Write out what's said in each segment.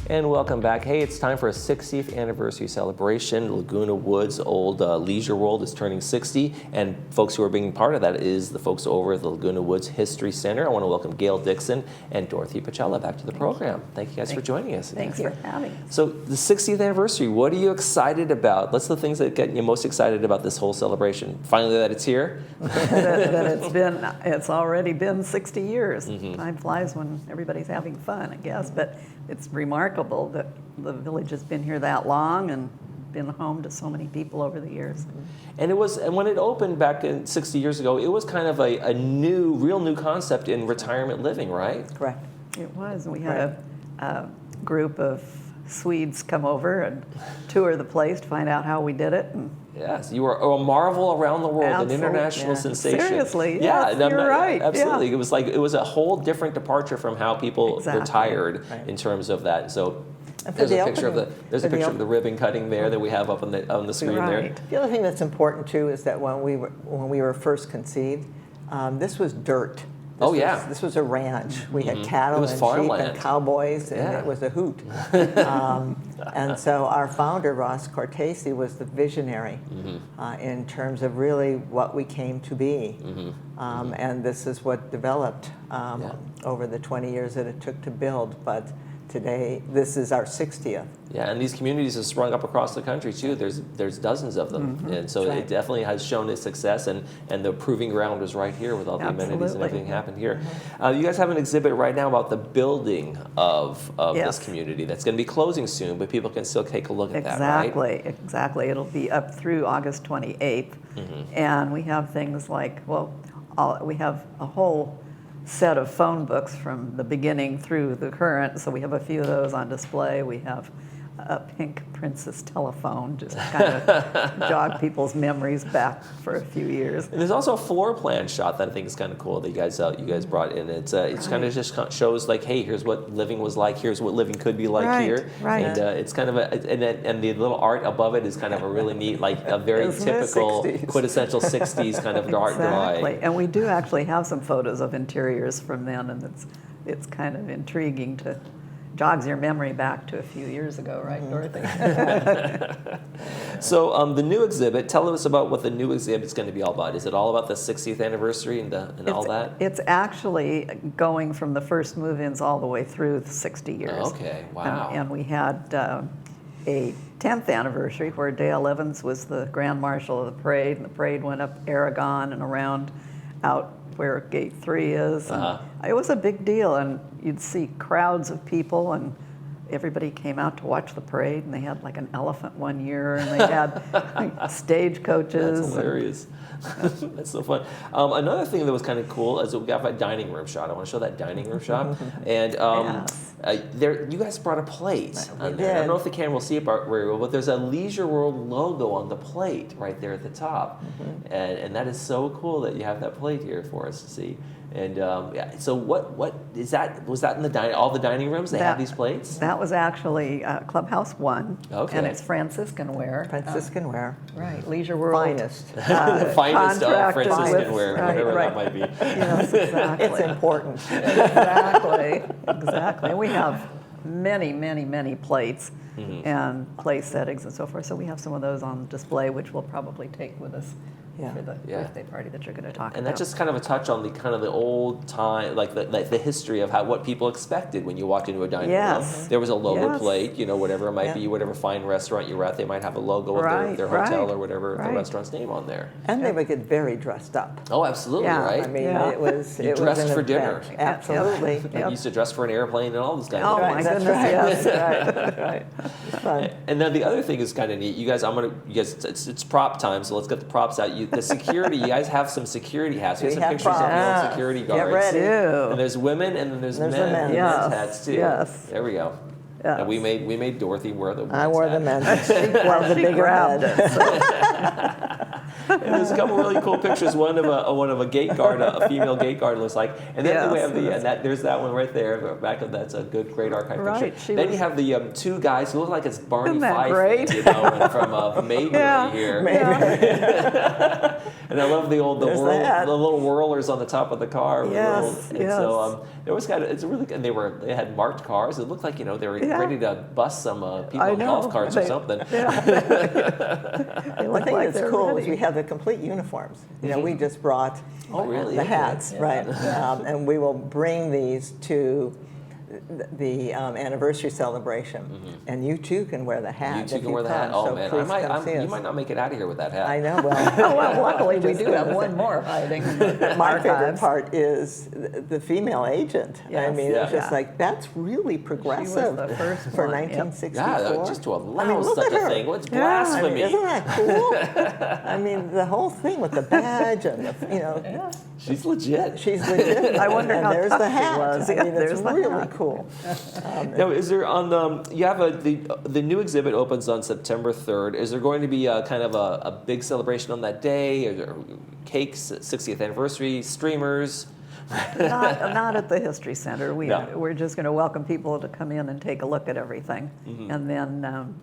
And welcome back. Hey, it's time for a 60th anniversary celebration. Laguna Woods Old Leisure World is turning 60, and folks who are being part of that is the folks over at the Laguna Woods History Center. I want to welcome Gail Dixon and Dorothy Pacella back to the program. Thank you guys for joining us. Thanks for having us. So the 60th anniversary, what are you excited about? What's the things that get you most excited about this whole celebration? Finally that it's here? that it's already been 60 years. Time flies when everybody's having fun, I guess, but it's remarkable that the village has been here that long and been home to so many people over the years. And when it opened back in 60 years ago, it was kind of a real new concept in retirement living, right? Correct. It was. We had a group of Swedes come over and tour the place to find out how we did it. And yes, you were a marvel around the world, an international sensation. Seriously, yes, you're right. Absolutely, Yeah. It was a whole different departure from how people retired in terms of that. So there's a picture of the ribbon cutting there that we have up on the screen there. The other thing that's important too is that when we were first conceived, this was dirt. This was a ranch. We had cattle and sheep and cowboys, and it was a hoot. And so our founder, Ross Cortese, was the visionary in terms of really what we came to be. And this is what developed over the 20 years that it took to build. But today, this is our 60th. Yeah, and these communities have sprung up across the country too. There's dozens of them, and so it definitely has shown its success. And the proving ground was right here with all the amenities and everything happened here. You guys have an exhibit right now about the building of this community that's going to be closing soon, but people can still take a look at that, right? Exactly. It'll be up through August 28th, and we have things like we have a whole set of phone books from the beginning through the current, so we have a few of those on display. We have a pink Princess telephone, just kind of jog people's memories back for a few years. And there's also a floor plan shot that I think is kind of cool that you guys brought in. It's kind of just shows like, hey, here's what living was like. Here's what living could be like here. Right. And it's kind of and the little art above it is kind of a really neat, like a very typical quintessential 60s kind of art drawing. Exactly. And we do actually have some photos of interiors from then, and it's kind of intriguing to jogs your memory back to a few years ago, right, Dorothy? So the new exhibit, tell us about what the new exhibit is going to be all about. Is it all about the 60th anniversary and all that? It's actually going from the first move-ins all the way through the 60 years. Okay, wow. And we had a 10th anniversary where Dale Evans was the Grand Marshal of the parade, and the parade went up Aragon and around out where Gate 3 is. It was a big deal, and you'd see crowds of people, and everybody came out to watch the parade, and they had like an elephant one year, and they had stagecoaches. That's hilarious. That's so fun. Another thing that was kind of cool is we got a dining room shot. I want to show that dining room shot. And you guys brought a plate. I don't know if the camera will see it very well, but there's a Leisure World logo on the plate right there at the top. And that is so cool that you have that plate here for us to see. And so what is that? Was that in all the dining rooms? They have these plates? That was actually Clubhouse 1. Okay. And it's Franciscan ware. Franciscan ware. Right. Leisure World. Finest. The finest of Franciscan ware, right, whatever right. that might be. Yes, exactly. It's important. Exactly. And we have many plates and place settings and so forth. So we have some of those on display, which we'll probably take with us for the birthday party that you're going to talk about. And that's just kind of a touch on the old time, like the history of what people expected when you walked into a dining room. There was a logo plate, whatever it might be, whatever fine restaurant you were at, they might have a logo of their hotel or whatever the restaurant's name on there. And they would get very dressed up. Oh, absolutely, right? I mean, it was dressed for dinner. Absolutely. You used to dress for an airplane and all this kind of things. Oh my goodness, yes. Right. It's fun. And then the other thing is kind of neat. You guys, it's prop time, so let's get the props out. The security, you guys have some security hats. We have some pictures of the old security guards. Get ready. And there's women, and then there's men. The men's hats too. Yes. There we go. Yes. And we made Dorothy wear the men's I wore hat. the men's. She wore the bigger head. And there's a couple really cool pictures. One of a gate guard, a female gate guard looks like, and then we have there's that one right there. Back of that's a great archive picture. Then you have the two guys who look like it's Barney Fife, great? from Mayberry here. Yeah. And I love the little whirlers on the top of the car. Yes. So it was it's really good. And they had marked cars. It looked like they were ready to bust some people in golf carts or something. Yeah. The thing that's cool is we have the complete uniforms. We just brought the hats, right? And we will bring these to the anniversary celebration, and you too can wear the hat. You too can wear the hat. Oh man, you might not make it out of here with that hat. I know. Well, luckily we do have one more hiding. My favorite part is the female agent. Yes. I mean, it's just like that's really progressive. She was the first for one. 1964. Yeah, just to allow such a thing. What's blasphemy? Isn't that cool? I mean, the whole thing with the badge and She's legit. She's legit. I wonder how there's tough the hat. she was. I mean, There's it's the really hat. Cool. Now, is there you have the new exhibit opens on September 3rd. Is there going to be kind of a big celebration on that day? Are there cakes, 60th anniversary, streamers? Not at the History Center. We're just going to welcome people to come in and take a look at everything, and then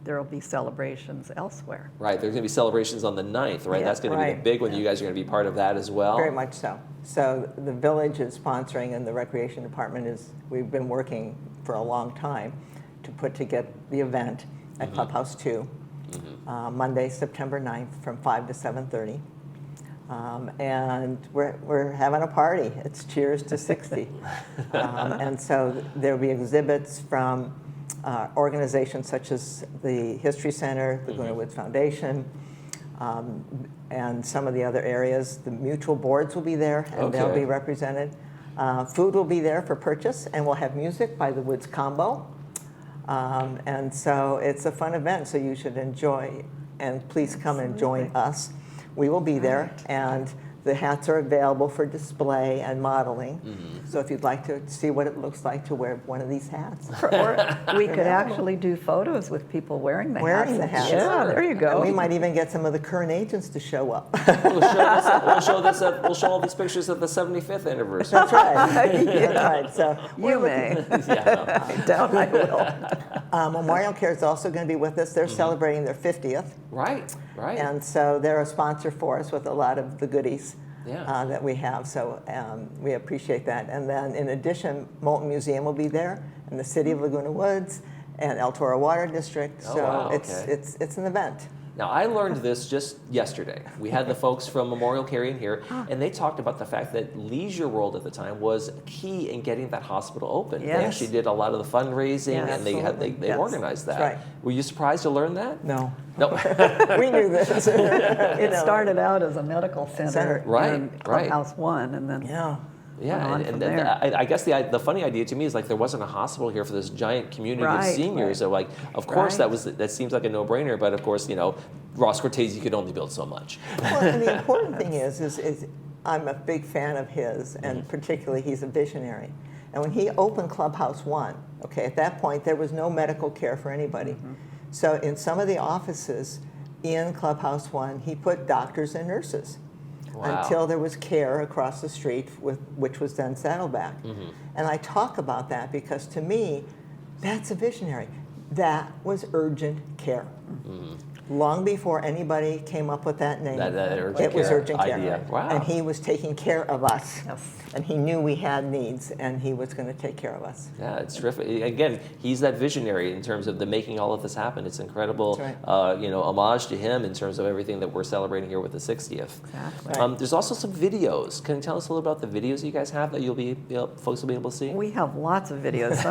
there will be celebrations elsewhere. Right, there's going to be celebrations on the 9th, right? Yeah, that's going to be the big one. You guys are going to be part of that as well? Very much so. So the village is sponsoring, and the recreation department we've been working for a long time to get the event at Clubhouse 2, Monday, September 9th from 5 to 7:30. And we're having a party. It's Cheers to 60. And so there'll be exhibits from organizations such as the History Center, the Laguna Woods Foundation, and some of the other areas. The mutual boards will be there, and they'll be represented. Food will be there for purchase, and we'll have music by the Woods Combo. And so it's a fun event, so you should enjoy, and please come and join us. We will be there, and the hats are available for display and modeling. So if you'd like to see what it looks like to wear one of these hats. Or we could actually do photos with people wearing the hats. Yeah, there you go. And we might even get some of the current agents to show up. We'll show all these pictures of the 75th anniversary. That's right. That's right. So you may. I doubt I will. Memorial Care is also going to be with us. They're celebrating their 50th. Right. And so they're a sponsor for us with a lot of the goodies that we have. So we appreciate that. And then in addition, Molten Museum will be there, and the City of Laguna Woods, and El Toro Water District. It's an event. Now, I learned this just yesterday. We had the folks from Memorial Care in here, and they talked about the fact that Leisure World at the time was key in getting that hospital open. Yes. They actually did a lot of the fundraising, and they organized that. Right. Were you surprised to learn that? No. We knew this. It started out as a medical center in Clubhouse 1, and then and I guess the funny idea to me is like there wasn't a hospital here for this giant community of seniors. So of course that seems like a no-brainer, but of course Ross Cortese could only build so much. Well, and the important thing is I'm a big fan of his, and particularly he's a visionary. And when he opened Clubhouse 1, at that point there was no medical care for anybody. So in some of the offices in Clubhouse 1, he put doctors and nurses. Wow. Until there was care across the street, which was then Saddleback. And I talk about that because to me, that's a visionary. That was urgent care. Long before anybody came up with that name, it was urgent care. Wow. And he was taking care of us. Yes. And he knew we had needs, and he was going to take care of us. Yeah, it's terrific. Again, he's that visionary in terms of the making all of this happen. It's incredible, homage to him in terms of everything that we're celebrating here with the 60th. Exactly. There's also some videos. Can you tell us a little about the videos you guys have that folks will be able to see? We have lots of videos,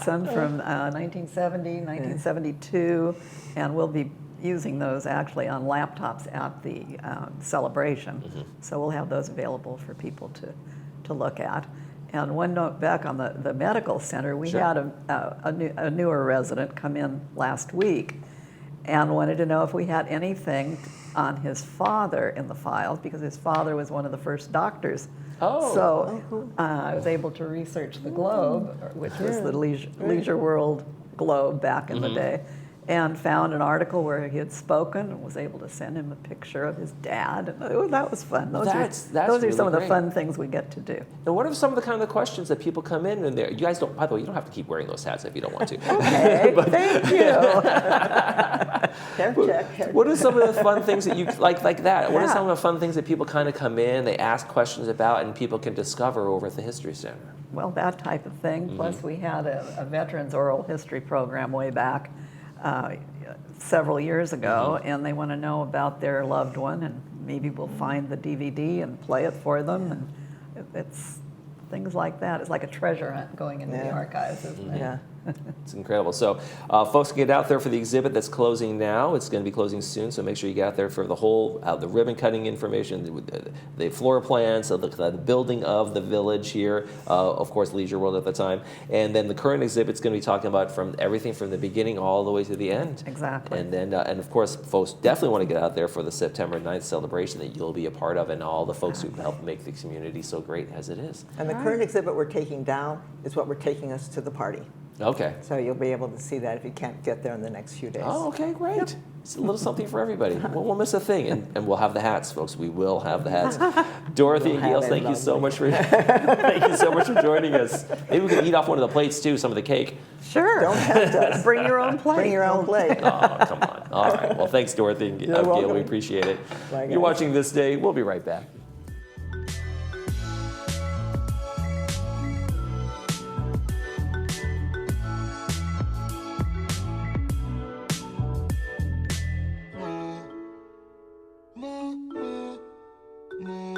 some from 1970, 1972, and we'll be using those actually on laptops at the celebration. So we'll have those available for people to look at. And one note back on the medical center, we had a newer resident come in last week and wanted to know if we had anything on his father in the files, because his father was one of the first doctors. So I was able to research the globe, which was the Leisure World globe back in the day. and found an article where he had spoken and was able to send him a picture of his dad. And that was fun. Those are really some of the great. fun things we get to do. Now, what are some of the kind of the questions that people come in and there? You guys don't, by the way, you don't have to keep wearing those hats if you don't want to. Okay, thank you. What are some of the fun things that you like that? What are some of the fun things that people kind of come in, they ask questions about, and people can discover over at the History Center? Well, that type of thing. Plus, we had a veterans oral history program way back several years ago, and they want to know about their loved one, and maybe we'll find the DVD and play it for them, and it's things like that. It's like a treasure hunt going into the archives, isn't it? Yeah. It's incredible. So folks can get out there for the exhibit that's closing now. It's going to be closing soon, so make sure you get out there for the whole, the ribbon cutting information, the floor plans, so the building of the village here, of course Leisure World at the time, and then the current exhibit's going to be talking about from everything from the beginning all the way to the end. Exactly. And then, and of course, folks definitely want to get out there for the September 9th celebration that you'll be a part of, and all the folks who helped make the community so great as it is. And the current exhibit we're taking down is what we're taking us to the party. Okay. So you'll be able to see that if you can't get there in the next few days. Oh, okay, great. Yep. It's a little something for everybody. We'll miss a thing, and we'll have the hats, folks. We will have the hats. Dorothy and Gail, thank you so much for joining us. Maybe we can eat off one of the plates too, some of the cake. Sure. Don't tempt us. Bring your own plate. Bring your own plate. Oh, come on. All right. Well, thanks, Dorothy and Gail. We appreciate it. Bye, You're watching This Day. We'll be right back. No.